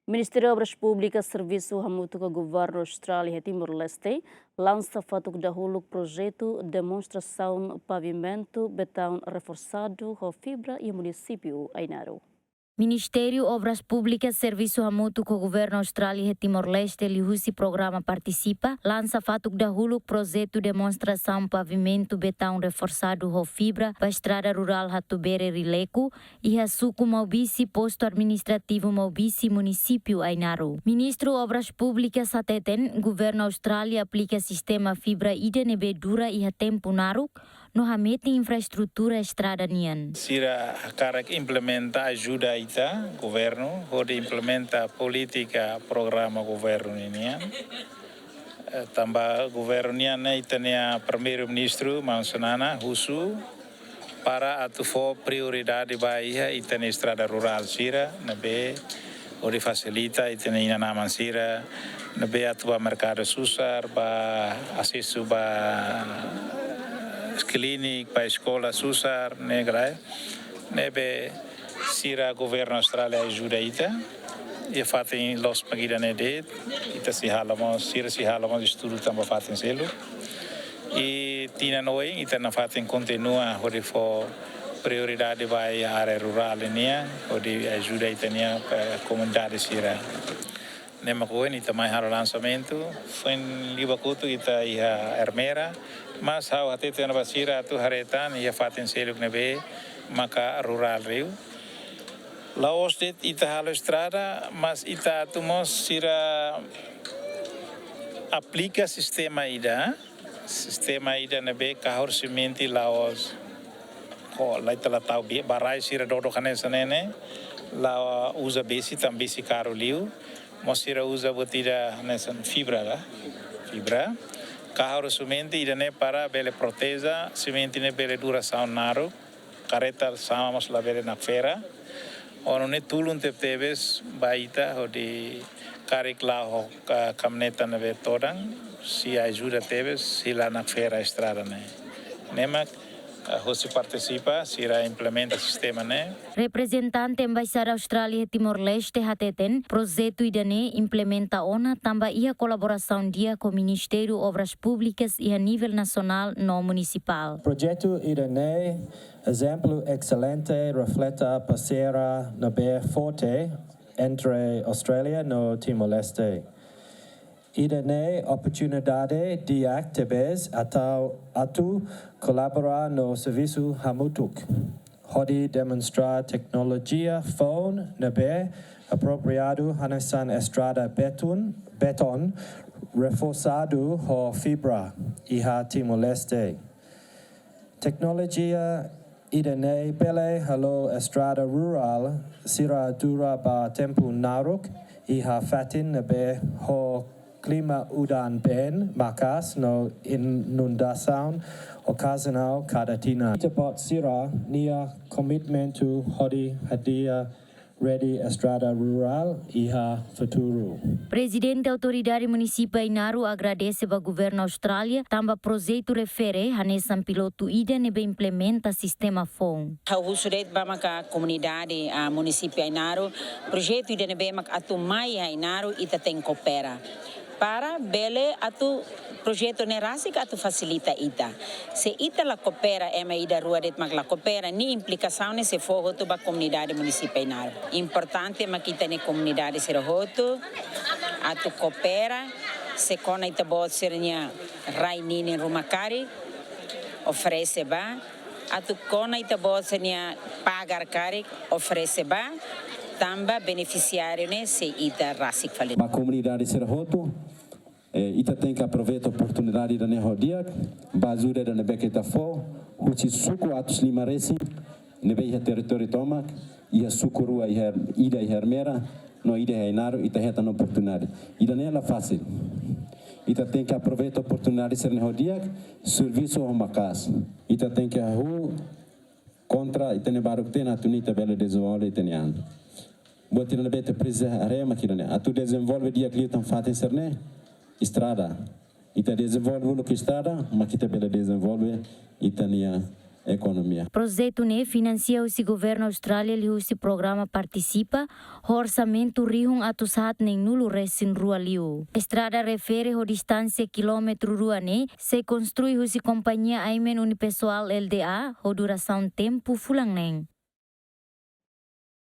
Ministério Obras Públicas Serviço Hamutu que Governo Austrália e Timor-Leste lança fatuk dahulu projeto demonstração pavimento betão reforçado com fibra e município Ainaro. Ministério Obras Públicas Serviço Hamutu com o Governo Austrália e Timor-Leste Lihusi Programa Participa lança fatuk dahulu projeto demonstração pavimento betão reforçado com fibra para a estrada rural Hatubere Rileco e a suco Maubisi posto administrativo Maubisi município Ainaro. Ministro Obras Públicas Ateten Governo Austrália aplica sistema fibra IDNB dura e a tempo naruk no hamete infraestrutura estrada nian. Sira karak implementa ajuda ita governo, hode implementa politika programa governo nian. Tambah governo nian itania primeiro ministro Mansanana Husu para atufo prioridade baia itania estrada rural sira nabe hode facilita itania naman sira nabe atua mercado susar ba acesso ba klinik para escola susar negra nebe sira governo Austrália ajuda ita e fatem los pagida nede ita si halamos estudo também fatem selo e tina noi ita na fatem continua hori fo prioridade vai a área rural nia hori ajuda ita nia comunidade sira nema koen ita mai haro lançamento foi libakutu ita ia Ermera mas hau hati tu na basira tu haretan ia fatin seluk nebe maka rural riu laos dit ita halo estrada mas ita tumos sira aplica sistema ida nebe kahor simenti laos ko laita la tau bi barai sira dodo kanesa nene la usa besi tam besi caro liu mosira usa botida nesan fibra carro semente idane para bele proteza semente ne bele duração naro careta samamos la bele na feira ono ne tulun tebes baita hodi karik la ho kamneta ne vetodang si ajuda tebes si la na feira estrada ne nemak se participa, se irá implementa sistema, né? Representante Embaixada Austrália e Timor-Leste Hateten, projeto idane implementa ona também ia colaboração dia com o Ministério Obras Públicas e a nível nacional no municipal. Projeto idane exemplo excelente refleta parceira no bem forte entre Austrália no Timor-Leste. Idane oportunidade de actives atau atu colaborar no serviço Hamutuk. Hodi demonstrar tecnologia phone nebe apropriado hanesan estrada beton reforçado ho fibra iha Timor-Leste. Tecnologia idane pele halo estrada rural sira dura ba tempo naruk iha fatin nebe ho clima udan ben makas no inundação ocasional cada tina. Tepat sira nia commitment to hodi hadia ready estrada rural iha futuro. Presidente Autoridade Municipal Ainaro agradece ao governo Austrália, também projeto refere hanesan piloto ida nebe implementa sistema phone. Hausuret ba maka comunidade a município Ainaro, projeto ida nebe mak atumai Ainaro ita tem coopera. Para bele atu projeto nerasik atu facilita ita. Se ita la coopera ema ida rua det mak la coopera ni implicação se for tu ba comunidade municipal Ainaro. Importante makita ne comunidade se roto atu coopera se kona ita bot sernya raini ne rumakari oferece ba atu kona ita bot sernya pagar kari oferece ba tamba beneficiário né se ita rasik falir. A comunidade ser roto ita tem que aproveitar a oportunidade da nehodia basura da nebequeta fo o suco atos limaresi nebe território toma e a sucurua ida e hermera no ida Ainaro ita heta na oportunidade ida nela fácil ita tem que aproveitar a oportunidade ser nehodia serviço ao macas ita tem que contra ita ne baruk tena tunita bela desenvolve itanian botina na beta presa arema kirane atu desenvolve dia cliente fatem serne estrada ita desenvolve no estrada mas kita bela desenvolve itania economia. Projeto ne financia o governo Austrália li o programa participa, o orçamento rihung atusat nem nulu resin rua liu. Estrada refere ho distância quilômetro rua ne, se construi o companhia aimen unipessoal LDA, ho duração tempo fulang neng.